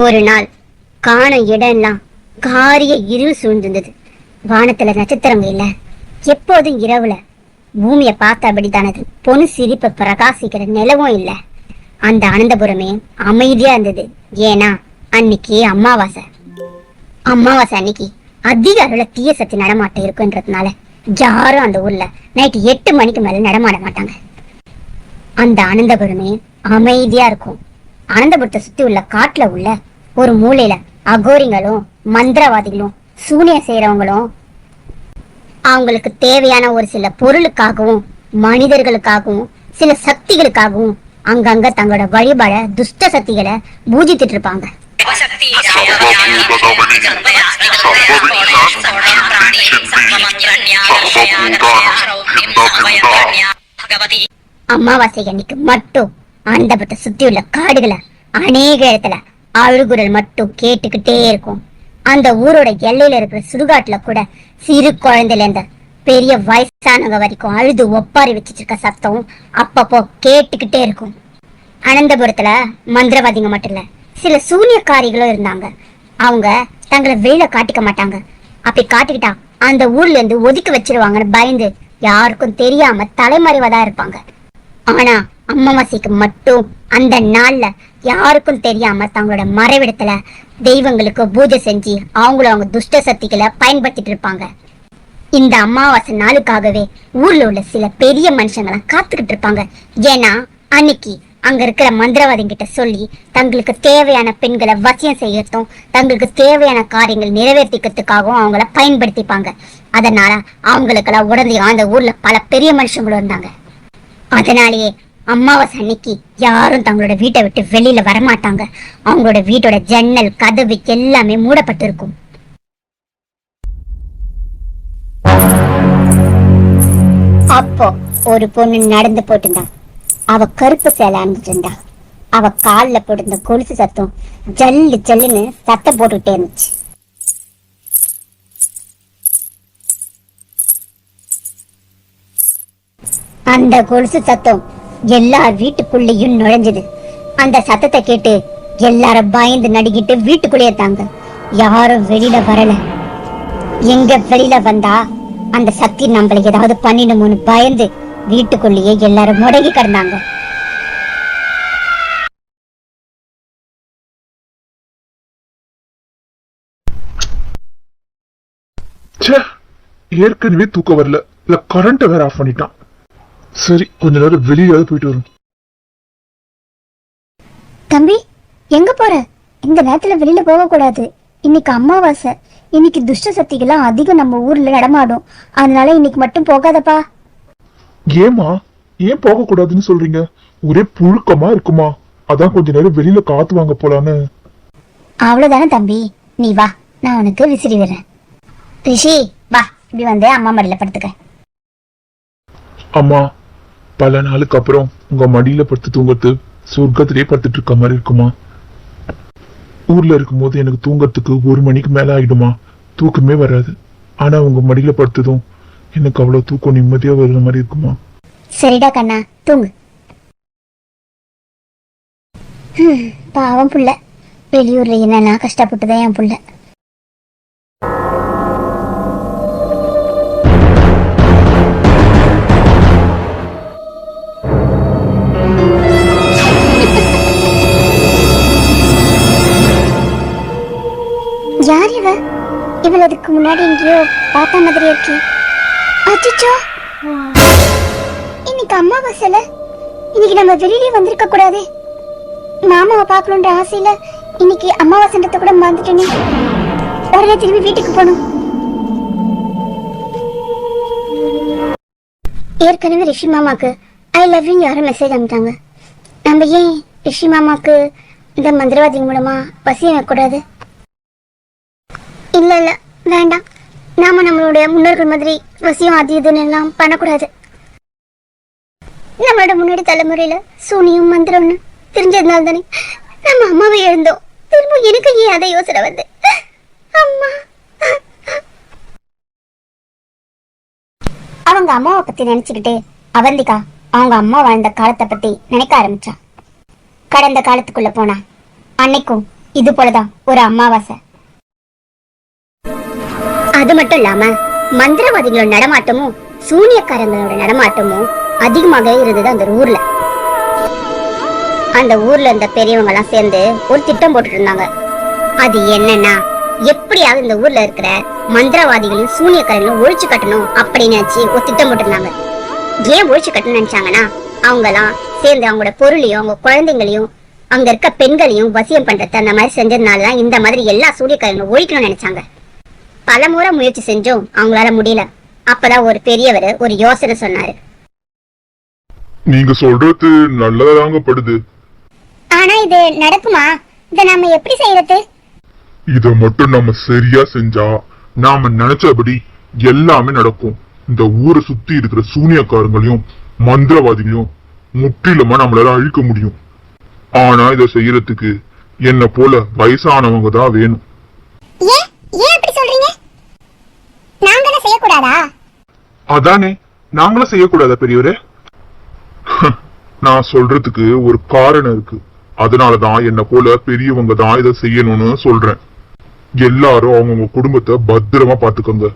ஒரு நாள் காணும் இடம்லாம் காரிய இருள் சூழ்ந்திருந்தது. வானத்துல நட்சத்திரங்க இல்ல. எப்போதும் இரவுல பூமிய பார்த்தபடிதானது பொண்ணு சிரிப்பு பிரகாசிக்கிற நிலவும் இல்ல. அந்த அனந்தபுரமே அமைதியா இருந்தது. ஏன்னா அன்னைக்கு அமாவாசை. அமாவாசை அன்னைக்கு அதிக அளவுல தீய சக்தி நடமாட்டம் இருக்குன்றதுனால யாரும் அந்த ஊர்ல நைட்டு 8 மணிக்கு மேல நடமாட மாட்டாங்க. அந்த அனந்தபுரமே அமைதியா இருக்கும். அனந்தபுரத்தை சுத்தி உள்ள காட்டுல உள்ள ஒரு மூலையில அகோரிங்களும் மந்திரவாதிகளும் சூனியம் செய்யறவங்களும் அவங்களுக்கு தேவையான ஒரு சில பொருளுக்காகவும் மனிதர்களுக்காகவும் சில சக்திகளுக்காகவும் அங்கங்க தங்களோட வழிபாட துஷ்ட சக்திகளை பூஜித்துட்டு இருப்பாங்க. அமாவாசை அன்னைக்கு மட்டும் அனந்தபுரத்தை சுத்தி உள்ள காடுகளை அநேக இடத்துல அழுகுரல் மட்டும் கேட்டுக்கிட்டே இருக்கும். அந்த ஊரோட எல்லையில இருக்கிற சுடுகாட்டுல கூட சிறு குழந்தையில இருந்து பெரிய வயசானவங்க வரைக்கும் அழுது ஒப்பாரி வச்சிட்டு இருக்க சத்தம் அப்பப்போ கேட்டுக்கிட்டே இருக்கும். அனந்தபுரத்துல மந்திரவாதிங்க மட்டும் இல்ல, சில சூனியக்காரிகளும் இருந்தாங்க. அவங்க தங்களை வெளியில காட்டிக்க மாட்டாங்க. அப்படி காட்டிக்கிட்டா அந்த ஊர்ல இருந்து ஒதுக்கி வச்சிருவாங்கன்னு பயந்து யாருக்கும் தெரியாம தலைமறைவதா இருப்பாங்க. ஆனா அமாவாசைக்கு மட்டும் அந்த நாள்ல யாருக்கும் தெரியாம தங்களோட மறைவிடத்துல தெய்வங்களுக்கு பூஜை செஞ்சு அவங்க துஷ்ட சக்திகளை பயன்படுத்திட்டு இருப்பாங்க. இந்த அமாவாசை நாளுக்காகவே ஊர்ல உள்ள சில பெரிய மனுஷங்களாம் காத்துக்கிட்டு இருப்பாங்க. ஏன்னா அன்னைக்கு அங்க இருக்கிற மந்திரவாதி கிட்ட சொல்லி தங்களுக்கு தேவையான பெண்களை வசியம் செய்யறதும் தங்களுக்கு தேவையான காரியங்கள் நிறைவேற்றிக்கிறதுக்காகவும் அவங்கள பயன்படுத்திப்பாங்க. அதனால அவங்களுக்கெல்லாம் உடனே அந்த ஊர்ல பல பெரிய மனுஷங்களும் இருந்தாங்க. அதனாலேயே அமாவாசை அன்னைக்கு யாரும் தங்களோட வீட்டை விட்டு வெளியில வரமாட்டாங்க. அவங்களோட வீட்டோட ஜன்னல் கதவு எல்லாமே மூடப்பட்டிருக்கும். அப்போ ஒரு பொண்ணு நடந்து போட்டுருந்தா. அவ கருப்பு சேலை அணிஞ்சிட்டு இருந்தா. அவ கால்ல போட்டிருந்த கொலுசு சத்தம் ஜல்லு ஜல்லுன்னு சத்தம் போட்டுக்கிட்டே இருந்துச்சு. அந்த கொலுசு சத்தம் எல்லார் வீட்டுக்குள்ளேயும் நுழைஞ்சது. அந்த சத்தத்தை கேட்டு எல்லாரும் பயந்து நடுங்கிட்டு வீட்டுக்குள்ளே இருந்தாங்க. யாரும் வெளியில வரல. எங்க வெளியில வந்தா அந்த சக்தி நம்மள ஏதாவது பண்ணிடுமோன்னு பயந்து வீட்டுக்குள்ளேயே எல்லாரும் முடங்கி கிடந்தாங்க. ஏற்கனவே தூக்கம் வரல, இல்ல கரண்ட் வேற ஆஃப் பண்ணிட்டான். சரி, கொஞ்ச நேரம் வெளியாவது போயிட்டு வரும். தம்பி, எங்க போற? இந்த நேரத்துல வெளியில போக கூடாது. இன்னைக்கு அமாவாசை. இன்னைக்கு துஷ்ட சக்திகள்லாம் அதிகம் நம்ம ஊர்ல நடமாடும். அதனால இன்னைக்கு மட்டும் போகாதப்பா. ஏமா, ஏன் போக கூடாதுன்னு சொல்றீங்க? ஒரே புழுக்கமா இருக்குமா? அதான் கொஞ்ச நேரம் வெளியில காத்து வாங்க போலான்னு. அவ்வளவுதானே தம்பி, நீ வா, நான் உனக்கு விசிறி விடுறேன். ரிஷி வா, இப்படி வந்து அம்மா மடியில படுத்துக்க. அம்மா, பல நாளுக்கு அப்புறம் உங்க மடியில படுத்து தூங்குறது சொர்க்கத்திலே படுத்துட்டு இருக்க மாதிரி இருக்குமா? ஊர்ல இருக்கும் போது எனக்கு தூங்கறதுக்கு 1 மணிக்கு மேல ஆயிடுமா, தூக்கமே வராது. ஆனா உங்க மடியில படுத்ததும் எனக்கு அவ்வளவு தூக்கம் நிம்மதியா வருற மாதிரி இருக்குமா? சரிடா கண்ணா, தூங்கு. பாவம் புள்ள, வெளியூர்ல என்னன்னா கஷ்டப்பட்டுதான் என் புள்ள. யார் இவ? இவள் அதுக்கு முன்னாடி எங்கேயோ பார்த்த மாதிரி இருக்கே. அச்சோ, இன்னைக்கு அமாவாசைல. இன்னைக்கு நம்ம வெளியிலே வந்திருக்க கூடாது. மாமாவை பார்க்கணுன்ற ஆசையில இன்னைக்கு அமாவாசைன்றத கூட மறந்துட்டேனே. உடனே திரும்பி வீட்டுக்கு போகணும். ஏற்கனவே ரிஷி மாமாக்கு ஐ லவ் யூ யாரும் மெசேஜ் அனுப்பிட்டாங்க. நம்ம ஏன் ரிஷி மாமாக்கு இந்த மந்திரவாதி மூலமா வசியம் வைக்கக்கூடாது? இல்ல இல்ல, வேண்டாம். நாம நம்மளுடைய முன்னோர்கள் மாதிரி வசியம் அது இதுன்னு எல்லாம் பண்ணக்கூடாது. நம்மளோட முன்னாடி தலைமுறையில சூனியம் மந்திரம்னு தெரிஞ்சதுனால தானே நம்ம அம்மாவை எழுந்தோம். திரும்ப எனக்கு ஏன் அதை யோசனை வந்து அம்மா. அவங்க அம்மாவை பத்தி நினைச்சுக்கிட்டே அவந்திகா அவங்க அம்மா வாழ்ந்த காலத்தை பத்தி நினைக்க ஆரம்பிச்சா. கடந்த காலத்துக்குள்ள போனா அன்னைக்கும் இது போலதான் ஒரு அமாவாசை. அது மட்டும் இல்லாம மந்திரவாதிகளோட நடமாட்டமும் சூனியக்காரங்களோட நடமாட்டமும் அதிகமாக இருந்தது அந்த ஊர்ல. அந்த ஊர்ல இருந்த பெரியவங்க எல்லாம் சேர்ந்து ஒரு திட்டம் போட்டுட்டு இருந்தாங்க. அது என்னன்னா, எப்படியாவது இந்த ஊர்ல இருக்கிற மந்திரவாதிகளையும் சூனியக்காரங்களும் ஒழிச்சு கட்டணும் அப்படின்னு நினைச்சு ஒரு திட்டம் போட்டிருந்தாங்க. ஏன் ஒழிச்சு கட்டணும்னு நினைச்சாங்கன்னா, அவங்க எல்லாம் சேர்ந்து அவங்களோட பொருளையும் அவங்க குழந்தைங்களையும் அங்க இருக்க பெண்களையும் வசியம் பண்றது அந்த மாதிரி செஞ்சதுனாலதான் இந்த மாதிரி எல்லா சூனியக்காரங்களும் ஒழிக்கணும்னு நினைச்சாங்க. பல முறை முயற்சி செஞ்சும் அவங்களால முடியல. அப்பதான் ஒரு பெரியவர் ஒரு யோசனை சொன்னாரு. நீங்க சொல்றது நல்லதாங்க படுது. ஆனா இது நடக்குமா? இத நாம எப்படி செய்யறது? இத மட்டும் நம்ம சரியா செஞ்சா நாம நினைச்சபடி எல்லாமே நடக்கும். இந்த ஊரை சுத்தி இருக்கிற சூனியக்காரங்களையும் மந்திரவாதிகளையும் முற்றிலுமா நம்மளால அழிக்க முடியும். ஆனா இத செய்யறதுக்கு என்ன போல வயசானவங்க தான் வேணும். அதானே, நாங்களும் செய்யக்கூடாதா பெரியவரே? நான் சொல்றதுக்கு ஒரு காரணம் இருக்கு. அதனாலதான் என்ன போல பெரியவங்க தான் இதை செய்யணும்னு சொல்றேன். எல்லாரும் அவங்கவுங்க குடும்பத்தை பத்திரமா பாத்துக்கோங்க.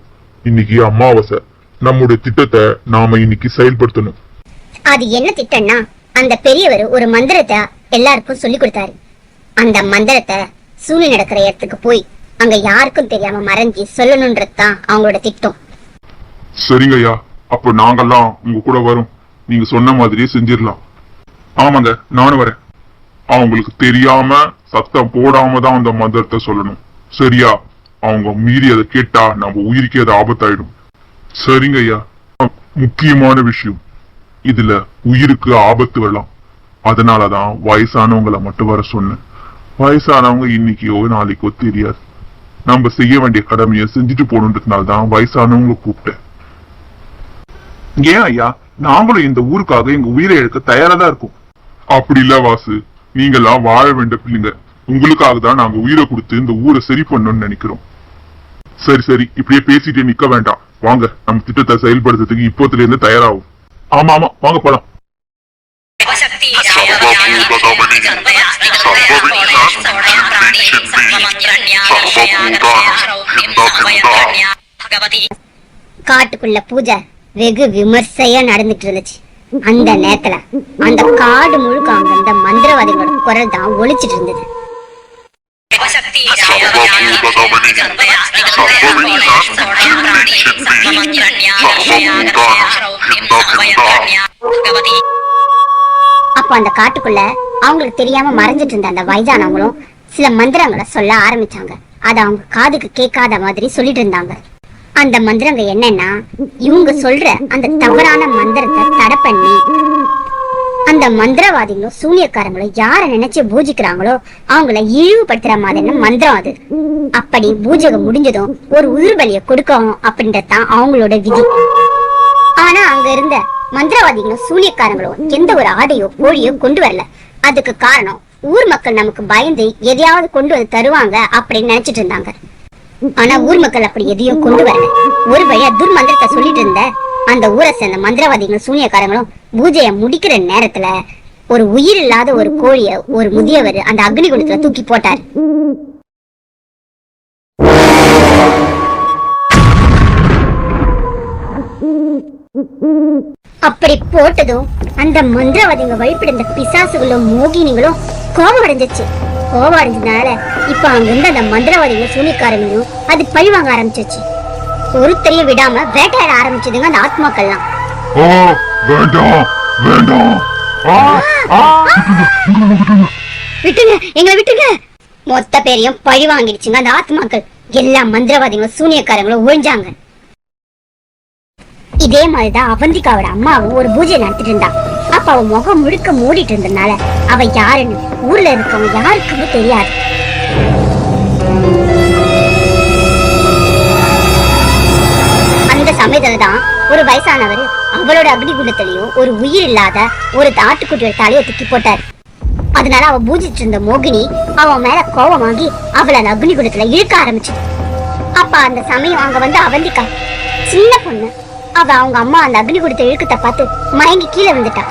இன்னைக்கு அமாவாசை. நம்முடைய திட்டத்தை நாம இன்னைக்கு செயல்படுத்தணும். அது என்ன திட்டம்னா, அந்த பெரியவர் ஒரு மந்திரத்தை எல்லாருக்கும் சொல்லி கொடுத்தாரு. அந்த மந்திரத்தை சூழ்நிலை நடக்கிற இடத்துக்கு போய் அங்க யாருக்கும் தெரியாம மறைஞ்சி சொல்லணும்ன்றதுதான் அவங்களோட திட்டம். சரிங்கய்யா, அப்ப நாங்கெல்லாம் உங்க கூட வரோம். நீங்க சொன்ன மாதிரியே செஞ்சிடலாம். ஆமாங்க, நானும் வரேன். அவங்களுக்கு தெரியாம சத்தம் போடாம தான் அந்த மந்திரத்தை சொல்லணும். சரியா? அவங்க மீறி அதை கேட்டா நம்ம உயிருக்கே அது ஆபத்தாயிடும். சரிங்க ஐயா. முக்கியமான விஷயம், இதுல உயிருக்கு ஆபத்து வரலாம். அதனாலதான் வயசானவங்களை மட்டும் வர சொன்னேன். வயசானவங்க இன்னைக்கோ நாளைக்கோ தெரியாது. நம்ம செய்ய வேண்டிய கடமையை செஞ்சுட்டு போகணுன்றதுனால்தான் வயசானவங்களை கூப்பிட்டேன். ஏன் ஐயா, நாங்களும் இந்த ஊருக்காக எங்க உயிரை இழக்க தயாரா தான் இருக்கோம். அப்படி இல்ல வாசு, நீங்கெல்லாம் வாழ வேண்டிய பிள்ளைங்க. உங்களுக்காக தான் நாங்க உயிரை கொடுத்து இந்த ஊரை சரி பண்ணணும்னு நினைக்கிறோம். சரி சரி, இப்படியே பேசிட்டே நிக்க வேண்டாம். வாங்க, நம்ம திட்டத்தை செயல்படுத்துறதுக்கு இப்போத்துல இருந்து தயாராகும். ஆமா ஆமா, வாங்க போலாம். காட்டுக்குள்ள பூஜை வெகு விமர்சையா நடந்துட்டு இருந்துச்சு. அந்த நேரத்துல அந்த காடு முழுக்க அங்க இந்த மந்திரவாதிகளோட குரல் தான் ஒலிச்சிட்டு இருந்தது. அப்ப அந்த காட்டுக்குள்ள அவங்களுக்கு தெரியாம மறைஞ்சிட்டு இருந்த அந்த வயதானவங்களும் சில மந்திரங்களை சொல்ல ஆரம்பிச்சாங்க. அத அவங்க காதுக்கு கேட்காத மாதிரி சொல்லிட்டு இருந்தாங்க. அந்த மந்திரங்க என்னன்னா, இவங்க சொல்ற அந்த தவறான மந்திரத்தை தடை பண்ணி அந்த மந்திரவாதிகளும் சூனியக்காரங்களும் யார நினைச்சு பூஜிக்கிறாங்களோ அவங்கள இழிவுபடுத்துற மாதிரி மந்திரம் அது. அப்படி பூஜகம் முடிஞ்சதும் ஒரு உயிர் பலியை கொடுக்கணும் அப்படின்றதான் அவங்களோட விதி. ஆனா அங்க இருந்த மந்திரவாதிகளும் சூனியக்காரங்களும் எந்த ஒரு ஆடையோ கோழியோ கொண்டு வரல. அதுக்கு காரணம், ஊர் மக்கள் நமக்கு பயந்து எதையாவது கொண்டு வந்து தருவாங்க அப்படின்னு நினைச்சிட்டு இருந்தாங்க. ஆனா ஊர் மக்கள் அப்படி எதையும் கொண்டு வரல. ஒரு வழியா துர்மந்திரத்தை சொல்லிட்டு இருந்த அந்த ஊரை சேர்ந்த மந்திரவாதிகளும் சூனியக்காரங்களும் பூஜையை முடிக்கிற நேரத்துல ஒரு உயிர் இல்லாத ஒரு கோழிய ஒரு முதியவர் அந்த அக்னி குண்டத்துல தூக்கி போட்டார். அப்படி போட்டதும் அந்த மந்திரவாதிங்க வழிபடுந்த பிசாசுகளும் மோகினிகளும் கோபம் அடைஞ்சிச்சு. கோபம் அடைஞ்சதுனால இப்ப அங்க இருந்த அந்த மந்திரவாதிகளும் சூனியக்காரங்களும் அது பழி வாங்க ஆரம்பிச்சிச்சு. ஒருத்தரையும் விடாம வேட்டையாட ஆரம்பிச்சதுங்க அந்த ஆத்மாக்கள்லாம். விட்டுங்க, எங்களை விட்டுங்க. மொத்த பேரையும் பழி வாங்கிடுச்சுங்க அந்த ஆத்மாக்கள். எல்லா மந்திரவாதிகளும் சூனியக்காரங்களும் ஒழிஞ்சாங்க. இதே மாதிரிதான் அவந்திகாவோட அம்மாவும் ஒரு பூஜை நடத்திட்டு இருந்தா. அப்ப அவ முகம் முழுக்க மூடிட்டு இருந்ததுனால அவ யாருன்னு ஊர்ல இருக்கவங்க யாருக்குமே தெரியாது. அந்த சமயத்துலதான் ஒரு வயசானவர் அவளோட அக்னிகுண்டத்திலையும் ஒரு உயிர் இல்லாத ஒரு ஆட்டுக்குட்டியோட தலையை தூக்கி போட்டார். அதனால அவ பூஜிட்டு இருந்த மோகினி அவன் மேல கோபமாகி அவளை அந்த அக்னிகுண்டத்துல இழுக்க ஆரம்பிச்சு. அப்ப அந்த சமயம் அங்க வந்து அவந்திகா சின்ன பொண்ணு. அவ அவங்க அம்மா அந்த அக்னிகுண்டத்தை இழுக்கத்தை பார்த்து மயங்கி கீழே விழுந்துட்டா.